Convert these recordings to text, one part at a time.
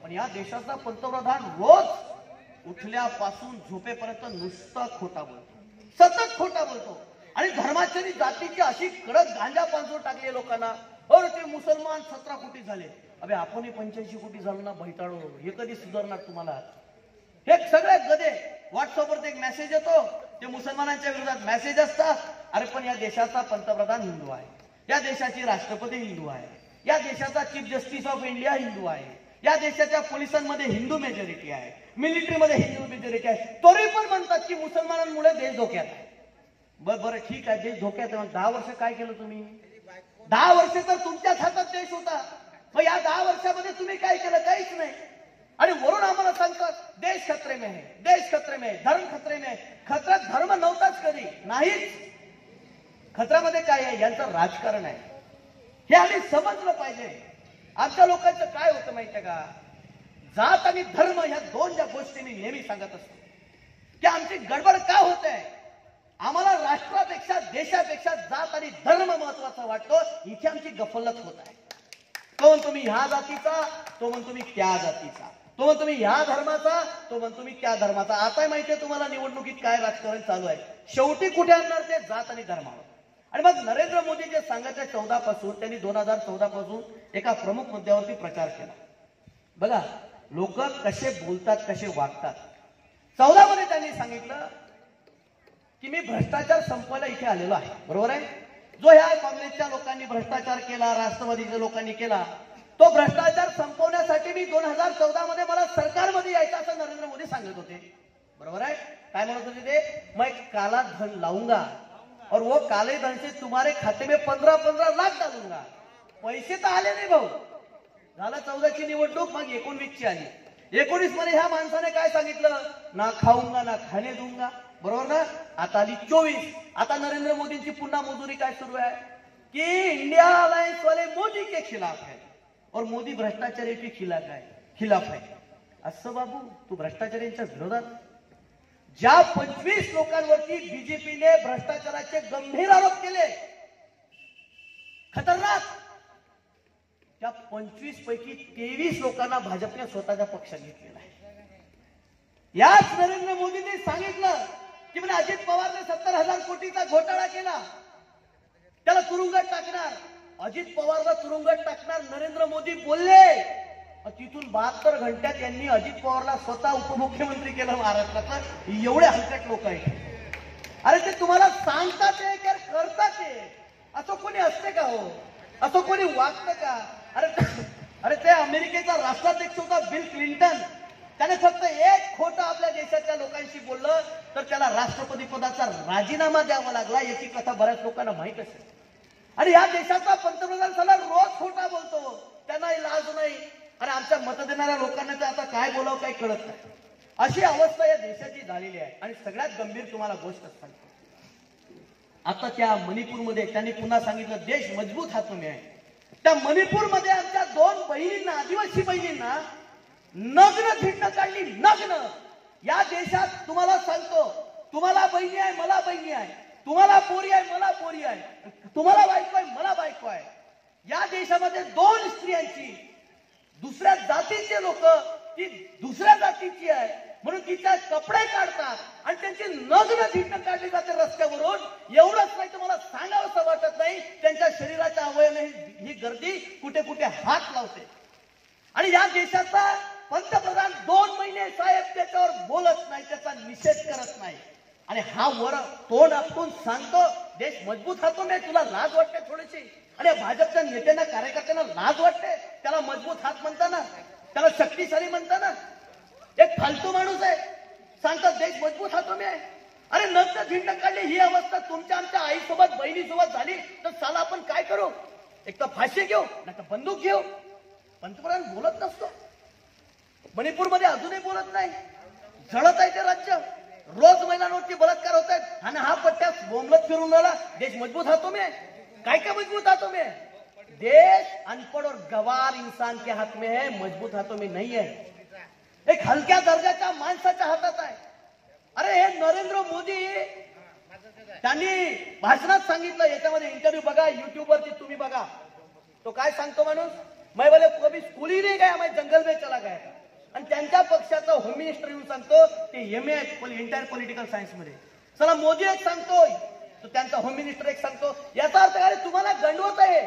पण या देशाचा पंतप्रधान रोज उठल्यापासून झोपेपर्यंत नुसता खोटा बोलतो, सतत खोटा बोलतो आणि धर्माची आणि जातीची अशी कडक गांजा पांजूर टाकली लोकांना। और ते मुसलमान 17 कोटी झाले, अबे आपणही 85 कोटी झालो ना भैताळो, हे कधी सुधारणार तुम्हाला? हे सगळे गदे व्हॉट्सअपवर एक मेसेज येतो, ते मुसलमानांच्या विरोधात मेसेज असतात। अरे पण या देशाचा पंतप्रधान हिंदू आहे, या देशाची राष्ट्रपती हिंदू आहे, या देशाचा chief justice of India Hindu आहे, या देशाच्या पोलिसांमध्ये हिंदू मेजॉरिटी आहे, मिलिटरीमध्ये हिंदू मेजॉरिटी आहे, तरी पण म्हणतात की मुसलमानांमुळे देश धोक्यात आहे। बरं ठीक आहे, देश धोक्यात आहे, 10 वर्ष काय केलं तुम्ही? 10 वर्ष तर तुमच्याच हातात देश होता, मग या 10 वर्षामध्ये तुम्ही काय केलं? काहीच नाही। आणि वरून आम्हाला सांगतात देश खतरे में है, देश खतरे में है, धर्म खतरे में है। खतऱ्यात धर्म नव्हताच कधी, नाहीच। खतऱ्यामध्ये काय आहे? यांचं राजकारण आहे, हे आम्ही समजलं पाहिजे। आमच्या लोकांचं काय होतं माहितीये का? जात आणि धर्म ह्या दोन ज्या गोष्टी मी नेहमी सांगत असतो की आमची गडबड का होते, आम्हाला राष्ट्रापेक्षा देशापेक्षा जात आणि धर्म महत्वाचा वाटतो, इथे आमची गफलत होत आहे। तो म्हणतो मी ह्या जातीचा, तो म्हणतो मी त्या जातीचा, तो म्हणतो मी ह्या धर्माचा, तो म्हणतो मी त्या धर्माचा। आता माहितीये तुम्हाला निवडणुकीत काय राजकारण चालू आहे? शेवटी कुठे आणणार ते? जात आणि धर्मावर। आणि मग नरेंद्र मोदी जे सांगायचे 14 पासून, त्यांनी 2014 पासून एका प्रमुख मुद्द्यावरती प्रचार केला। बघा लोक कसे बोलतात, कसे वागतात। 14 मध्ये त्यांनी सांगितलं की मी भ्रष्टाचार संपवायला इथे आलेलो आहे, बरोबर आहे? जो ह्या काँग्रेसच्या लोकांनी भ्रष्टाचार केला, राष्ट्रवादीच्या लोकांनी केला, तो भ्रष्टाचार संपवण्यासाठी मी 2014 मध्ये मला सरकारमध्ये यायचं असं नरेंद्र मोदी सांगत होते, बरोबर आहे? काय म्हणत होते ते? मैं काला धन लाऊंगा और वो काले धन से तुम्हारे खाते में 15-15 लाख डालूंगा। पैसे तर आले नाही भाऊ, झालं 14 ची निवडणूक, मग 19 ची आली। 19 मध्ये ह्या माणसाने काय सांगितलं? ना खाऊंगा ना खाने दूंगा, बरोबर ना? आता आली 24, आता नरेंद्र मोदींची पुन्हा मजुरी काय सुरू आहे की इंडिया अलायन्स वाले मोदी के खिलाफ है और मोदी भ्रष्टाचारी के खिलाफ है। असं बाबू, तू भ्रष्टाचाऱ्यांच्या विरोधात? ज्या 25 लोकांवरती बीजेपीने भ्रष्टाचाराचे गंभीर आरोप केले, खतरनाक, त्या 25 पैकी 23 लोकांना भाजपने स्वतःच्या पक्षात घेतलेला आहे। याच नरेंद्र मोदींनी सांगितलं की म्हणजे अजित पवारने 70,000 कोटीचा घोटाळा केला, त्याला तुरुंगात टाकणार, अजित पवारला तुरुंगात टाकणार। नरेंद्र मोदी बोलले, तिथून 72 घंट्यात यांनी अजित पवारला स्वतः उपमुख्यमंत्री केलं महाराष्ट्राचं। एवढे हलकट लोक आहेत। अरे ते तुम्हाला सांगतात ते करतात ते, असं कोणी असते का हो? असं कोणी वागतं का? अरे ते अमेरिकेचा राष्ट्राध्यक्ष होता बिल क्लिंटन, त्याने फक्त एक खोटं आपल्या देशाच्या लोकांशी बोललं तर त्याला राष्ट्रपती पदाचा राजीनामा द्यावा लागला। याची कथा बऱ्याच लोकांना माहित असेल। आणि या देशाचा पंतप्रधान साला रोज खोटा बोलतो, त्यांना लाज नाही। आणि आमच्या मत देणाऱ्या लोकांना तर आता काय बोलावं काही कळत नाही, अशी अवस्था या देशाची झालेली आहे। आणि सगळ्यात गंभीर तुम्हाला गोष्ट सांगतो, आता त्या मणिपूरमध्ये त्यांनी पुन्हा सांगितलं देश मजबूत हातोने आहे। त्या मणिपूरमध्ये आमच्या 2 बहिणींना, आदिवासी बहिणींना नग्न धिंड काढली, नग्न। या देशात तुम्हाला सांगतो, तुम्हाला बहिणी आहे, मला बहिणी आहे, तुम्हाला पोरी आहे, मला पोरी आहे, तुम्हाला बायको आहे, मला बायको आहे। या देशामध्ये 2 स्त्रियांची, दुसऱ्या जातीचे लोक, ती दुसऱ्या जातीची आहे म्हणून तिच्या कपडे काढतात आणि त्यांची नग्न धिंड काढली जाते रस्त्यावरून। एवढंच नाही तर मला सांगावंसं वाटत नाही, त्यांच्या शरीराच्या अवयवाने ही गर्दी कुठे कुठे हात लावते। आणि या देशाचा पंतप्रधान 2 महिने साहेब त्याच्यावर बोलत नाही, त्याचा निषेध करत नाही। आणि हा वर तोंड आपटून सांगतो देश मजबूत हातो में, तुला लाज वाटते थोडीशी? आणि भाजपच्या नेत्यांना, कार्यकर्त्यांना लाज वाटते? त्याला मजबूत हात म्हणताना, त्याला शक्तिशाली म्हणताना? एक फालतू माणूस आहे, सांगतात देश मजबूत हातो में आहे। अरे नग्न धिंड काढली, ही अवस्था तुमच्या आमच्या आईसोबत, बहिणीसोबत झाली तर साला आपण काय करू? एक तर फाशी घेऊ, नाही तर बंदूक घेऊ। पंतप्रधान बोलत नसतो, मणिपूरमध्ये अजूनही बोलत नाही, जळत आहे ते राज्य। रोज महिलांवरती बलात्कार होत आहेत आणि हा पट्ट्या बोंबलत फिरून राहिला देश मजबूत हातों में। काय काय मजबूत हाथों में? देश अनपढ़ और गवार इंसान के हाथ में है, मजबूत हाथों में नहीं है। एक हलक्या दर्जाच्या माणसाच्या हातात आहे। अरे हे नरेंद्र मोदी त्यांनी भाषणात सांगितलं, याच्यामध्ये इंटरव्ह्यू बघा, युट्यूब वरती तुम्ही बघा, तो काय सांगतो माणूस, मैं बोले कभी स्कूल ही नहीं गया, मैं जंगल में चला गया था। होम मिनिस्टर येऊन सांगतो ते एमए एंटायर पॉलिटिकल सायन्स मध्ये. चला मोदी एक सांगतोय, तो त्यांचा होम मिनिस्टर एक सांगतो. याचा अर्थ काय, तुम्हाला गंडवत आहे,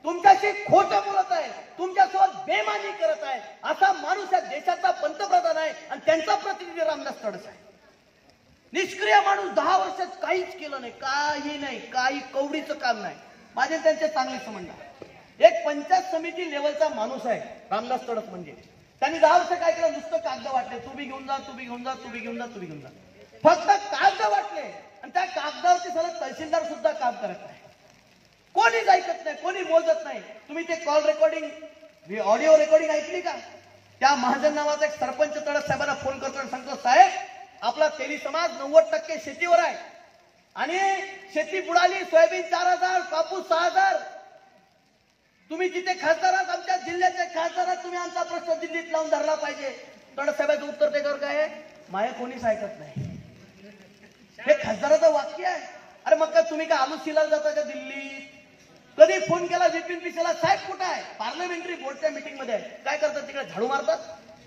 तुमच्याशी खोटं बोलत आहे, तुमच्यासोबत बेमानी करत आहे, असा माणूस या देशाचा पंतप्रधान आहे आणि त्यांचा प्रतिनिधी रामदास तडस आहे. निष्क्रिय माणूस, 10 वर्षात काहीच केलं नाही, काही नाही, काही कवडीचं काम नाही. माझे त्यांचे चांगले संबंध आहे. एक पंचायत समिती लेवलचा माणूस आहे रामदास तडस. म्हणजे त्यांनी 10 वर्ष काय केलं, नुसतं कागद वाटले, तुम्ही घेऊन जा, तुम्ही घेऊन जा, तुम्ही घेऊन जा, तुम्ही घेऊन जा, फक्त कागद वाटले. आणि त्या कागदावरती सगळं तहसीलदार सुद्धा काम करत नाही, कोणीच ऐकत नाही, कोणी मोजत नाही. तुम्ही ते कॉल रेकॉर्डिंग, ऑडिओ रेकॉर्डिंग ऐकली का? त्या महाजन नावाचा एक सरपंच तडस साहेबांना फोन करतो आणि सांगतो, साहेब आपला तेली समाज 90% शेतीवर आहे आणि शेती बुडाली, सोयाबीन 4000, कापूस 6000. तुम्ही जिथे खासदार आहात, आमच्या जिल्ह्याचे खासदार आहात, तुम्ही आमचा प्रश्न दिल्लीत लावून धरला पाहिजे. तडस साहेबांचं उत्तर त्याच्यावर काय आहे, माया कोणीच ऐकत नाही. हे खासदाराचं वाक्य आहे. अरे मग काय तुम्ही काय आलूशिला जाता का दिल्लीत? कधी फोन केला विपिन पिसेला, साहेब कुठं आहे? पार्लमेंटरी बोर्डच्या मीटिंग मध्ये आहे. काय करतात तिकडे, झाडू मारतात.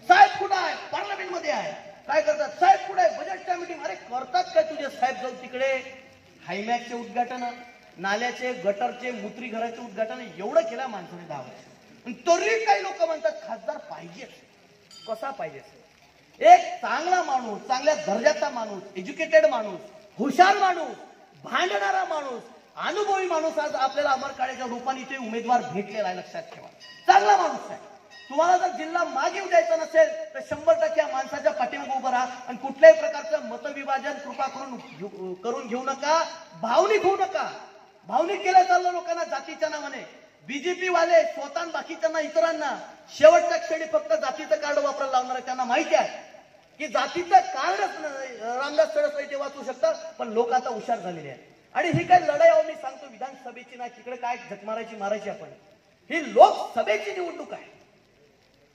साहेब कुठं आहे? पार्लमेंट मध्ये आहे. काय करतात? साहेब कुठे आहे? बजेटच्या मीटिंग. अरे करतात काय तुझे साहेब जाऊन तिकडे? हायमॅकचे उद्घाटन, नाल्याचे, गटरचे, मूत्री घराचे उद्घाटन एवढं केलं माणसाने 10 वर्ष. तरी काही लोक म्हणतात खासदार पाहिजे. कसा पाहिजे? एक चांगला माणूस, चांगल्या दर्जाचा माणूस, एज्युकेटेड माणूस, हुशार माणूस, भांडणारा माणूस, अनुभवी माणूस आज आपल्याला अमर काळेच्या रूपाने इथे उमेदवार भेटलेला आहे. लक्षात ठेवा, चांगला माणूस आहे. तुम्हाला जर जिल्हा मागे द्यायचा नसेल तर 100% या माणसाच्या पाठीमागे उभं राहा आणि कुठल्याही प्रकारचं मतविभाजन कृपा करून घेऊ नका. भावनिक होऊ नका. भावनिक केलं चाललं लोकांना जातीच्या नावाने. बीजेपी वाले स्वतः बाकीच्यांना, इतरांना शेवटच्या क्षणी फक्त जातीचं कार्ड वापरायला लावणार आहे. त्यांना माहिती आहे की जातीचं कार्डच रामदास तडस ते वाचू शकतात. पण लोक आता हुशार झालेले आहेत आणि ही काय लढाई मी सांगतो विधानसभेची नाही, तिकडे काय झक मारायची आपण. ही लोकसभेची निवडणूक आहे,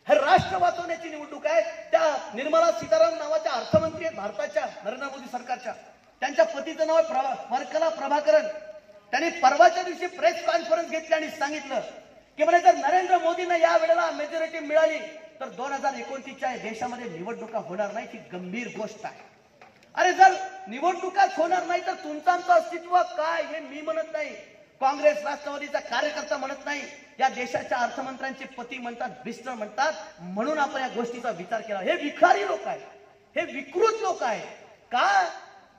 हे राष्ट्र वाचवण्याची निवडणूक आहे. त्या निर्मला सीतारामन नावाच्या अर्थमंत्री आहेत भारताच्या, नरेंद्र मोदी सरकारच्या. त्यांच्या पतीचं नाव आहे वर्कला प्रभाकरन. त्यांनी परवाच्या दिवशी प्रेस कॉन्फरन्स घेतली आणि सांगितलं की म्हणजे जर नरेंद्र मोदींना या वेळेला मेजॉरिटी मिळाली तर 2029च्या देशामध्ये निवडणुका होणार नाही. ही गंभीर गोष्ट आहे. अरे जर निवडणुकाच होणार नाही तर तुमचं आमचं अस्तित्व काय, हे मी म्हणत नाही, काँग्रेस राष्ट्रवादीचा कार्यकर्ता म्हणत नाही, या देशाच्या अर्थमंत्र्यांचे पती म्हणतात, बिस्टर म्हणतात. म्हणून आपण या गोष्टीचा विचार केला. हे विखारी लोक आहेत, हे विकृत लोक आहेत. का?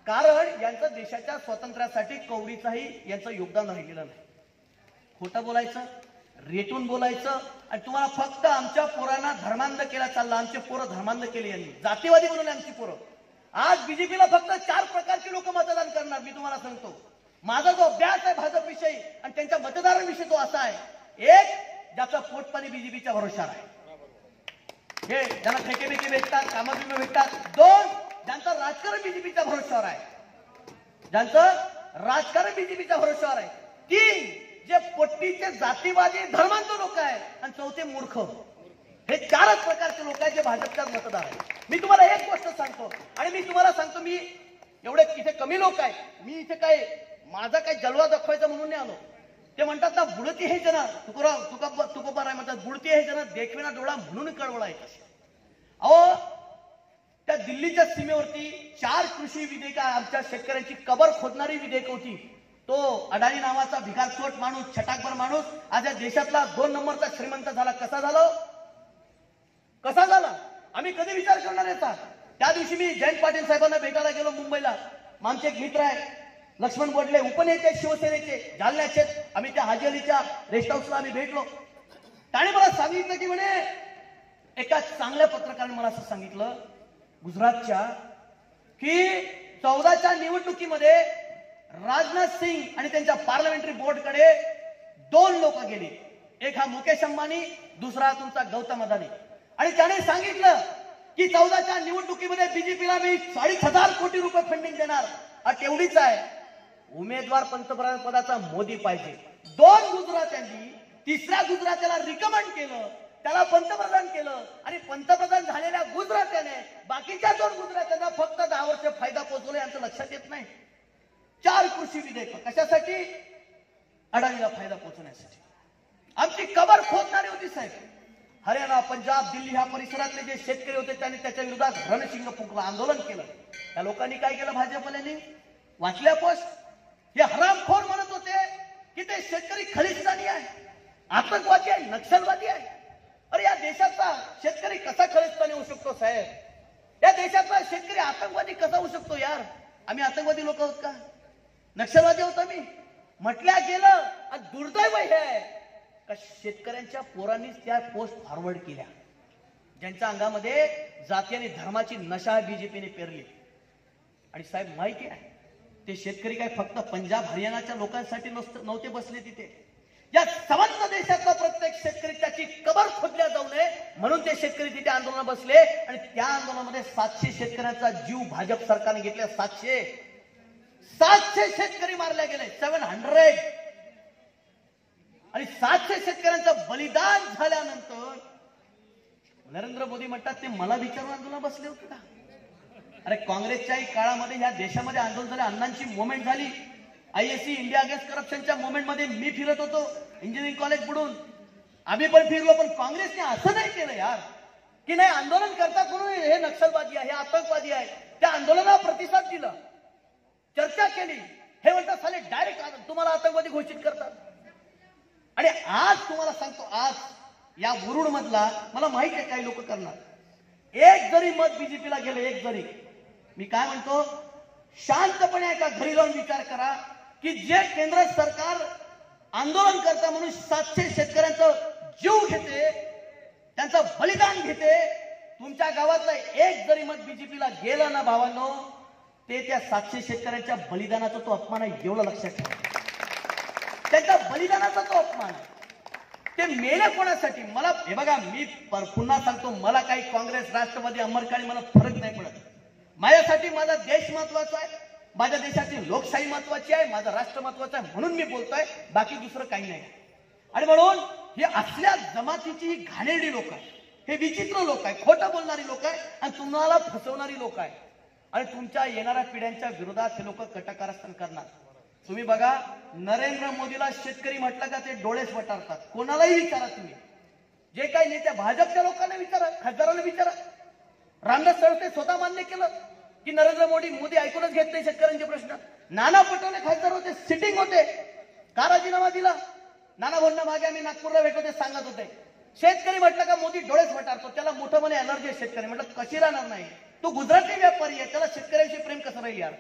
कारण यांचं देशाच्या स्वातंत्र्यासाठी कवडीचाही यांचं योगदान राहिलेलं नाही. खोटं बोलायचं, रेटून बोलायचं आणि तुम्हाला फक्त आमच्या पोरांना धर्मांध केला चालला. आमचे पोरं धर्मांध केले यांनी, जातीवादी बनवले आमची पोरं. आज बीजेपीला फक्त 4 प्रकारची लोक मतदान करणार. मी तुम्हाला सांगतो, माझा जो अभ्यास आहे भाजपविषयी आणि त्यांच्या मतदारांविषयी तो असा आहे. एक, ज्याचा पोटपाणी बीजेपीच्या भरोशावर आहे, हे ज्यांना ठेके बेके भेटतात, कामाबिमा भेटतात. 2, ज्यांचं राजकारण बीजेपीच्या भरोशावर आहे, ज्यांचं राजकारण बीजेपीच्या भरोशावर आहे. 3, जे पोट्टीचे जातीवादी धर्मांत लोक आहेत. आणि 4, मूर्ख. हे 4च प्रकारचे लोक आहेत जे भाजपच्या मतदार आहेत. मी तुम्हाला एक गोष्ट सांगतो आणि मी तुम्हाला सांगतो, मी एवढे इथे कमी लोक आहेत, मी इथे काय माझा काही जलवा दाखवायचा म्हणून नाही आलो. ते म्हणतात ना, बुडती हे जन तुकोबा राय म्हणतात, बुडती हे जन देखविना डोळा म्हणून कळवळा येत असे. अहो, त्या दिल्लीच्या सीमेवरती 4 कृषी विधेयक, आमच्या शेतकऱ्यांची कबर खोदणारी विधेयक होती. तो अडाणी नावाचा भिकारचोट माणूस, छटाकभर माणूस आज या देशातला 2 नंबरचा श्रीमंत झाला. कसा झाला? कसा झाला? आम्ही कधी विचार करणार याचा? त्या दिवशी मी जयंत पाटील साहेबांना भेटायला गेलो मुंबईला. आमचे एक मित्र आहे लक्ष्मण बोडले, उपनेते शिवसेनेचे, जालन्याचे. आम्ही त्या हाजी अलीच्या रेस्ट हाऊसला आम्ही भेटलो. त्याने मला सांगितलं की म्हणे, एका चांगल्या पत्रकाराने मला असं सांगितलं गुजरातच्या, की 14च्या निवडणुकीमध्ये राजनाथ सिंग आणि त्यांच्या पार्लमेंटरी बोर्डकडे 2 लोक गेले. एक हा मुकेश अंबानी, दुसरा तुमचा गौतम अदानी. आणि त्याने सांगितलं की 14च्या निवडणुकीमध्ये बीजेपीला मी 40,000 कोटी रुपये फंडिंग देणार. तेवढीच आहे. उमेदवार पंतप्रधान पदाचा मोदी पाहिजे. 2 गुजरात्यांनी 3ऱ्या गुजरात्याला रिकमेंड केलं, त्याला पंतप्रधान केलं आणि पंतप्रधान झालेल्या गुजरात्याने बाकीच्या 2 गुजरात्यांना फक्त 10 वर्ष फायदा पोहोचवला. यांचं लक्षात येत नाही. 4 कृषी विधेयक कशासाठी? अडाणीला फायदा पोहोचवण्यासाठी. आमची कबर खोदणारी होती साहेब. हरियाणा, पंजाब, दिल्ली ह्या परिसरातले जे शेतकरी होते त्यांनी त्याच्या विरोधात रणशिंग फुंकलं, आंदोलन केलं. त्या लोकांनी काय केलं? भाजपवाल्यांनी वाचल्या पोस्ट. हे हरामखोर म्हणत होते की ते शेतकरी खलिस्तानी आहे, आतंकवादी आहे, नक्षलवादी आहे. अरे या देशाचा शेतकरी कसा खलिस्तानी होऊ शकतो साहेब? या देशाचा शेतकरी आतंकवादी कसा होऊ शकतो यार? आम्ही आतंकवादी लोक आहोत का? नक्षलवादी होत आम्ही? म्हटल्या गेलं. आणि दुर्दैव हे आहे का शेतकऱ्यांच्या पोरांनीच त्या पोस्ट फॉरवर्ड केल्या, ज्यांच्या अंगामध्ये जाती आणि धर्माची नशा बीजेपीने पेरली. आणि साहेब माहिती आहे ते शेतकरी काय फक्त पंजाब हरियाणाच्या लोकांसाठी नव्हते बसले तिथे. या संपूर्ण देशातला प्रत्येक शेतकरी त्याची कबर खोदल्या जाऊ नये म्हणून ते शेतकरी तिथे आंदोलनात बसले. आणि त्या आंदोलनामध्ये 700 शेतकऱ्यांचा जीव भाजप सरकारने घेतला. 700 शेतकरी मारले गेले. 700. आणि 700 शेतकऱ्यांचं बलिदान झाल्यानंतर नरेंद्र मोदी म्हणतात ते मला विचारून आंदोलन बसले होते का? अरे काँग्रेसच्याही काळामध्ये या देशामध्ये आंदोलन झाले, अण्णांची मुवमेंट झाली. IAC इंडिया अगेन्स्ट करप्शनच्या मुवमेंट मध्ये मी फिरत होतो इंजिनिअरिंग कॉलेज बुडून. आम्ही पण फिरलो, पण काँग्रेसने असं नाही केलं यार की नाही आंदोलन करता म्हणून हे नक्षलवादी आहे, हे आतंकवादी आहे. त्या आंदोलनाला प्रतिसाद दिला, चर्चा केली. हे म्हणतात साले डायरेक्ट तुम्हाला आतंकवादी घोषित करतात. आणि आज तुम्हाला सांगतो, आज या मुरुड मधला मला माहिती आहे काही लोक करणार. एक जरी मत बीजेपीला गेलं, एक जरी, मी काय म्हणतो शांतपणे एका घरी जाऊन विचार करा की जे केंद्र सरकार आंदोलन करता म्हणून 700 शेतकऱ्यांचा जीव घेते, त्यांचं बलिदान घेते, तुमच्या गावातलं एक जरी मत बीजेपीला गेलं ना भावांनो, ते त्या 700 शेतकऱ्यांच्या बलिदानाचा तो अपमान आहे, एवढं लक्षात ठेवा. त्यांच्या बलिदानाचा तो अपमान आहे. ते मेले कोणासाठी? मला हे बघा, मी पुन्हा सांगतो, मला काही काँग्रेस, राष्ट्रवादी, अंमरकाळी मला फरक नाही पडत. माझ्यासाठी माझा देश महत्वाचा आहे, माझ्या देशाची लोकशाही महत्वाची आहे, माझं राष्ट्र महत्वाचं आहे म्हणून मी बोलतोय, बाकी दुसरं काही नाही. आणि म्हणून हे असल्या जमातीची ही घाणेरडी लोक आहे, हे विचित्र लोक आहे, खोटं बोलणारी लोक आहे आणि तुम्हाला फसवणारी लोक आहे. आणि तुमच्या येणाऱ्या पिढ्यांच्या विरोधात हे लोक कटकारस्थान करणार. तुम्ही बघा, नरेंद्र मोदीला शेतकरी म्हटलं का ते डोळेच वटारतात. कोणालाही विचारा, तुम्ही जे काही नेत्या भाजपच्या लोकांना विचारा, खासदारांना विचारा. रामदास तळसे स्वतः मान्य केलं की नरेंद्र मोदी ऐकूनच घेत नाही शेतकऱ्यांचे प्रश्न. नाना पटोले खासदार होते, सिटिंग होते, का राजीनामा दिला? नाना भाऊंना मागे आम्ही नागपूरला भेटलो ते सांगत होते, शेतकरी म्हटलं का मोदी डोळेच वटारतो, त्याला मोठं म्हणे एनर्जी आहे शेतकरी. म्हटलं कशी राहणार नाही, तो गुजराती व्यापारी आहे, त्याला शेतकऱ्यांशी प्रेम कसं राहील यार?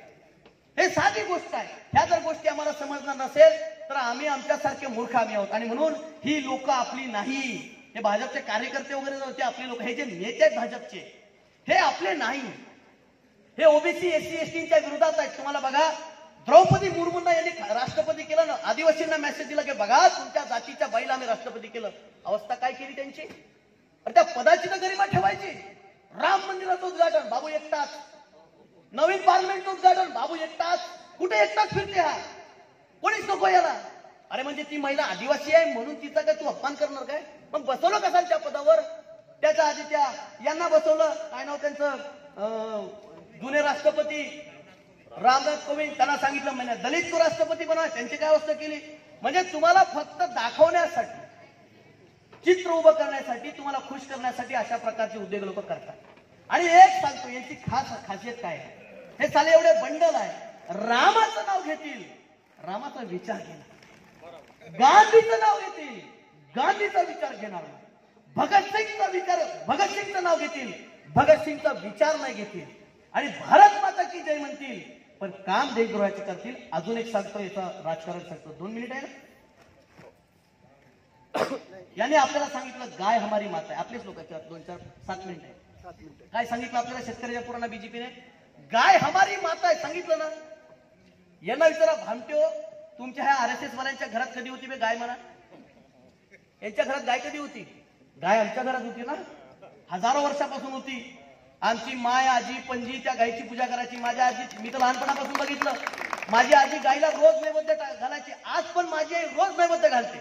हे साधी गोष्ट आहे. ह्या जर गोष्टी आम्हाला समजणार नसेल तर आम्ही आमच्यासारखे मूर्ख आम्ही आहोत. आणि म्हणून ही लोक आपली नाही. हे भाजपचे कार्यकर्ते वगैरे होते आपले लोक, हे जे नेते आहेत भाजपचे, हे आपले नाही. हे ओबीसी, SC, STच्या विरोधात आहेत. तुम्हाला बघा, द्रौपदी मुर्मूंना यांनी राष्ट्रपती केलं ना, आदिवासींना मेसेज दिला की बघा तुमच्या जातीच्या बाईला आम्ही राष्ट्रपती केलं. अवस्था काय केली त्यांची? त्या पदाची तर गरिमा ठेवायची. राम मंदिराचं उद्घाटन बाबू एकटाच, नवीन पार्लमेंटचं उद्घाटन बाबू एकटाच. कुठे एकटाच फिरते हा? कोणीच नको याला. अरे म्हणजे ती महिला आदिवासी आहे म्हणून तिचा काय तू अपमान करणार काय? मग बसवलं कसाल त्या पदावर? त्याच्या आधी त्या यांना बसवलं, काय नाव त्यांचं, जुने राष्ट्रपती रामनाथ कोविंद, त्यांना सांगितलं म्हणजे दलित को राष्ट्रपती बनवा, त्यांची काय अवस्था केली? म्हणजे तुम्हाला फक्त दाखवण्यासाठी, चित्र उभं करण्यासाठी, तुम्हाला खुश करण्यासाठी अशा प्रकारचे उद्योग लोक करतात. आणि एक सांगतो, यांची खासियत काय आहे? हे साले एवढे बंडल आहे, रामाचं नाव घेतील, रामाचा विचार घेणार, गांधीचं नाव घेतील, गांधीचा विचार घेणार, भगतसिंगचं नाव घेतील, भगतसिंगचा विचार नाही घेतील, आणि भारत माता की जय म्हणतील, पण काम देशद्रोहाचे करतील. अजून एक सांगतो, याचं राजकारण सांगतो, 2 मिनिट आहे ना. याने आपल्याला सांगितलं गाय हमारी माता आहे. आपलेच लोकांच्या 2-4-7 मिनिट आहे. काय सांगितलं आपल्याला शेतकऱ्याच्या पुराणा बीजेपीने? गाय हमारी माता आहे सांगितलं ना. यांना विचारा, भामट्यो, तुमच्या ह्या RSS वाल्यांच्या घरात कधी होती बे गाय? म्हणा, यांच्या घरात गाय कधी होती? गाय आमच्या घरात होती ना, हजारो वर्षापासून होती. आमची माय, आजी, पणजी त्या गायची पूजा करायची. माझ्या आजी, मी तर लहानपणापासून बघितलं, माझी आजी गायला रोज नैवेद्य घालायची. आज पण माझी आई रोज नैवेद्य घालते.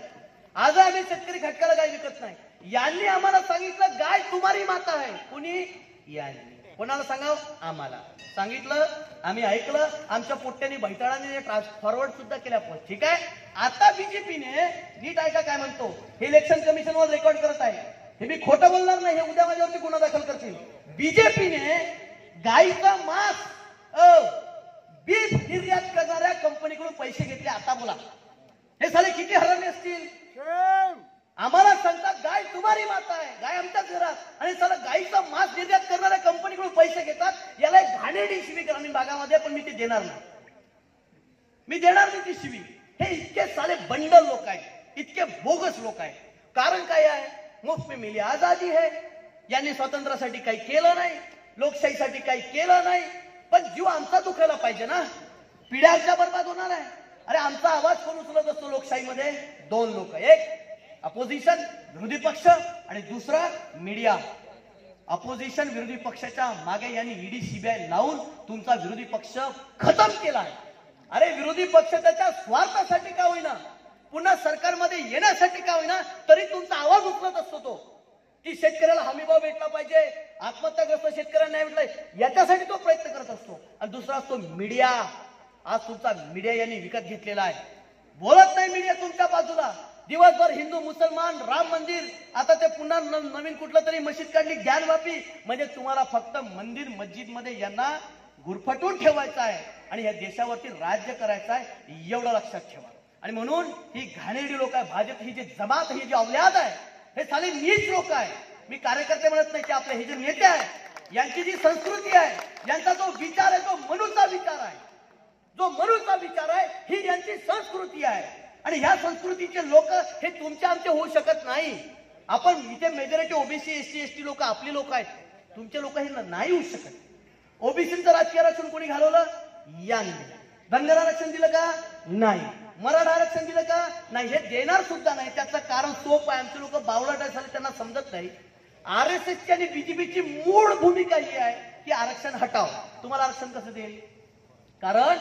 आज आम्ही शेतकरी खटकाला गाय विकत नाही. यांनी आम्हाला सांगितलं गाय तुम्हारी माता आहे. कुणी? यांनी. कोणाला सांगाव? आम्हाला सांगितलं, आम्ही ऐकलं, आमच्या पोट्ट्याने बैठाळाने फॉरवर्ड सुद्धा केल्या. ठीक आहे, आता बीजेपीने नीट ऐका काय म्हणतो, हे इलेक्शन कमिशनवर रेकॉर्ड करत आहे. हे मी खोटं बोलणार नाही, हे उद्या माझ्यावरती गुन्हा दाखल करतील. बीजेपीने गाईचा मांस बीफ निर्यात करणाऱ्या कंपनीकडून पैसे घेतले. आता बोला हे साले किती हरवले असतील. आम्हाला सांगतात गाय तुम्हारी माता आहे, गाय आमच्याच घरात, आणि साला गाईचा मांस निर्यात करणाऱ्या कंपनीकडून पैसे घेतात. याला एक घाणेरडी शिवी ग्रामीण भागामध्ये, पण मी ते देणार नाही, मी देणार नाही ती शिवी. हे इतके साले बंडल लोक आहेत, इतके बोगस लोक आहेत. कारण काय आहे, मुफ्त में मिली आजादी है. यांनी स्वातंत्र्यासाठी काही केलं नाही, लोकशाहीसाठी काही केलं नाही. पण जीव आमचा दुखायला पाहिजे ना, पिढ्या आमच्या बर्बाद होणार आहे. अरे आमचा आवाज कोण उचलत असतो लोकशाहीमध्ये? दोन लोक, एक अपोजिशन विरोधी पक्ष आणि दुसरा मीडिया. अपोजिशन विरोधी पक्षाच्या मागे यांनी ईडी सीबीआय लावून तुमचा विरोधी पक्ष खतम केला. अरे विरोधी पक्ष त्याच्या स्वार्थासाठी का होईना, पुन्हा सरकारमध्ये येण्यासाठी का होईना, तरी तुमचा आवाज उचलत असतो तो, की शेतकऱ्याला हमीभाव भेटला पाहिजे, आत्महत्याग्रस्त शेतकऱ्यांना नाही भेटलाय, याच्यासाठी तो प्रयत्न करत असतो. आणि दुसरा असतो मीडिया. आज तुमचा मीडिया यांनी विकत घेतलेला आहे. बोलत नाही मीडिया तुमच्या बाजूला. दिवसभर हिंदू मुसलमान राम मंदिर, आता ते पुन्हा नवीन कुठलं तरी मशीद काढली ज्ञानवापी, म्हणजे तुम्हाला फक्त मंदिर मस्जिद मध्ये यांना गुरफटून ठेवायचं आहे आणि या देशावरती राज्य करायचं आहे, एवढं लक्षात ठेवा. आणि म्हणून ही घाणेरडी लोक आहे, भाजप ही जी जमात, ही जी औलाद आहे, हे साले नीच लोक आहे. मी कार्यकर्ते म्हणत नाही की आपले हे जे नेते आहे, यांची जी संस्कृती आहे, यांचा जो विचार आहे, तो मनुचा विचार आहे, जो मनुचा विचार आहे, ही यांची संस्कृती आहे. आणि ह्या संस्कृतीचे लोक हे तुमचे आमचे होऊ शकत नाही. आपण इथे मेजॉरिटी ओबीसी एससी एसटी लोक आपली लोक आहेत, तुमचे लोक हे नाही होऊ शकत. ओबीसीचं राजकीय आरक्षण कोणी घालवलं? यांनी. धनगर आरक्षण दिलं का? नाही. मराठा आरक्षण दिलं का? नाही. हे देणार सुद्धा नाही. त्याचं कारण सोप आहे, आमचे लोक बावळट झाले, त्यांना समजत नाही. आरएसएसची आणि बीजेपीची मूळ भूमिका ही आहे की आरक्षण हटाव. तुम्हाला आरक्षण कसं देईल? कारण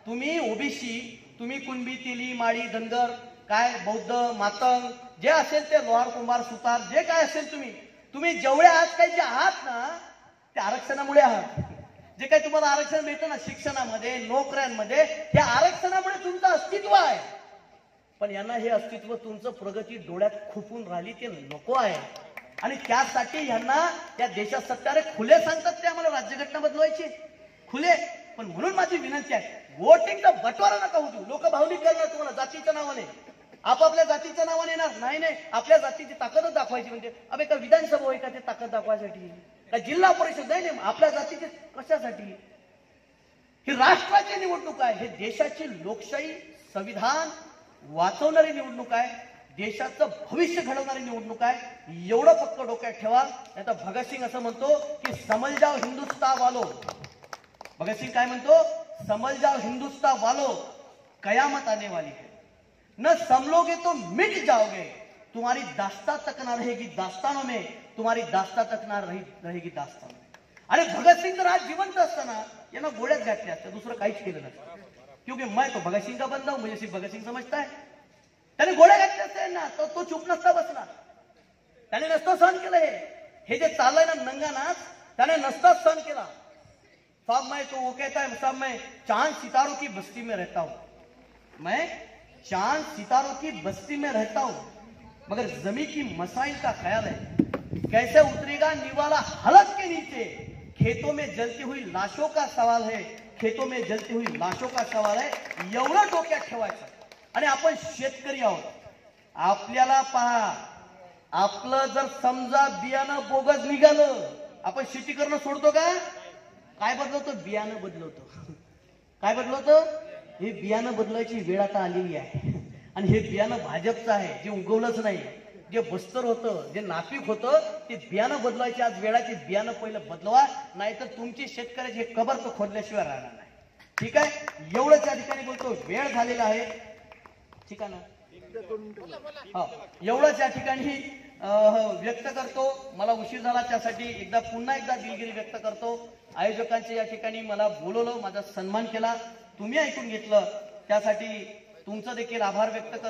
तुम्ही ओबीसी, तुम्ही कुणबी, तेली, माळी, धनगर, काय बौद्ध, मातंग, जे असेल ते लोहार, कुंभार, सुतार, जे काय असेल तुम्ही जेवढे आज काही जे आहात ना, ते आरक्षणामुळे आहात. जे काही तुम्हाला आरक्षण मिळतं ना शिक्षणामध्ये, नोकऱ्यांमध्ये, त्या आरक्षणामुळे तुमचं अस्तित्व आहे. पण यांना हे अस्तित्व, तुमचं प्रगती डोळ्यात खुपून राहिली, ते नको आहे. आणि त्यासाठी यांना या देशात सत्ता, अरे खुले सांगतात ते आम्हाला राज्यघटना बदलवायची, खुले. पण म्हणून माझी विनंती आहे, वोटिंगचा बटवारा नका होऊ. लोक भावनिक करणार तुम्हाला जातीच्या नावाने, आपापल्या जातीच्या नावाने येणार. नाही नाही, आपल्या जातीची ताकदच दाखवायची. म्हणजे अबे का विधानसभा होय का ते ताकद दाखवायसाठी? का जिल्हा परिषद? नाही नाही, आपल्या जातीची कशासाठी? ही राष्ट्राची निवडणूक आहे, हे देशाची लोकशाही संविधान वाचवणारी निवडणूक आहे, देशाचं भविष्य घडवणारी निवडणूक आहे. एवढं फक्त डोक्यात ठेवा. नाही तर भगतसिंग असं म्हणतो की समज जाओ हिंदुस्तान वालो. भगतसिंग काय म्हणतो? समझ जाओ हिंदुस्तान वालो, कयामत आने वाली है, न समलोगे तो मिट जाओगे, तुम्हारी दास्तां तक ना रहेगी दास्तानों में, तुम्हारी दास्तां तक ना रहेगी दास्तानों में. अरे भगतसिंग तर आज जिवंत असताना यांना गोळ्यात घातल्या असत्या, दुसरं काहीच केलं नसतं. क्योंकि मैं तो भगतसिंग का बंदा हूं, मुझे सिर्फ भगतसिंग समजता है. त्याने गोळ्या घातल्या असत्या ना, तो चूप नसता बसला, त्याने नसतं सहन केलं. हे जे चाललंय ना नंगा नाच, त्याने नसता सहन केला. साहब मैं तो वो कहता है, साहब मैं चांद सितारों की बस्ती में रहता हूं, मैं चांद सितारों की बस्ती में रहता हूं, मगर जमी की मसाइल का ख्याल है, कैसे उतरेगा निवाला हलक के नीचे, खेतों में जलती हुई लाशों का सवाल है, खेतों में जलती हुई लाशों का सवाल है. एवढं डोक्यात ठेवायचं. आणि आपण शेतकरी आहोत, आपल्याला पहा, आपलं जर समजा बियाणं बोगस निघालं, आपण शेती करणं सोडतो का? काय बदलवतो? बियाणं बदलवतो. काय बदलवतो? हे बियाणं बदलायची वेळ आता आलेली आहे. आणि हे बियाणं भाजपचं आहे, जे उगवलंच नाही, जे बस्तर होतं, जे नापीक होतं, ते बियाणं बदलायची आज वेळाची. बियाणं पहिलं बदलवा, नाहीतर तुमची शेतकऱ्याची कबर तो खोदल्याशिवाय राहणार नाही. ठीक आहे, एवढंच या ठिकाणी बोलतो. वेळ झालेला आहे, ठीक आहे ना? हा, एवढंच या ठिकाणी व्यक्त करतो. मला उशीर झाला त्यासाठी पुन्हा एकदा दिलगिरी व्यक्त करतो. आयोजकांचे या ठिकाणी मला बोलवलं, माझा सन्मान केला, तुम्ही ऐकून घेतलं, त्यासाठी तुमचं देखील आभार व्यक्त करतो.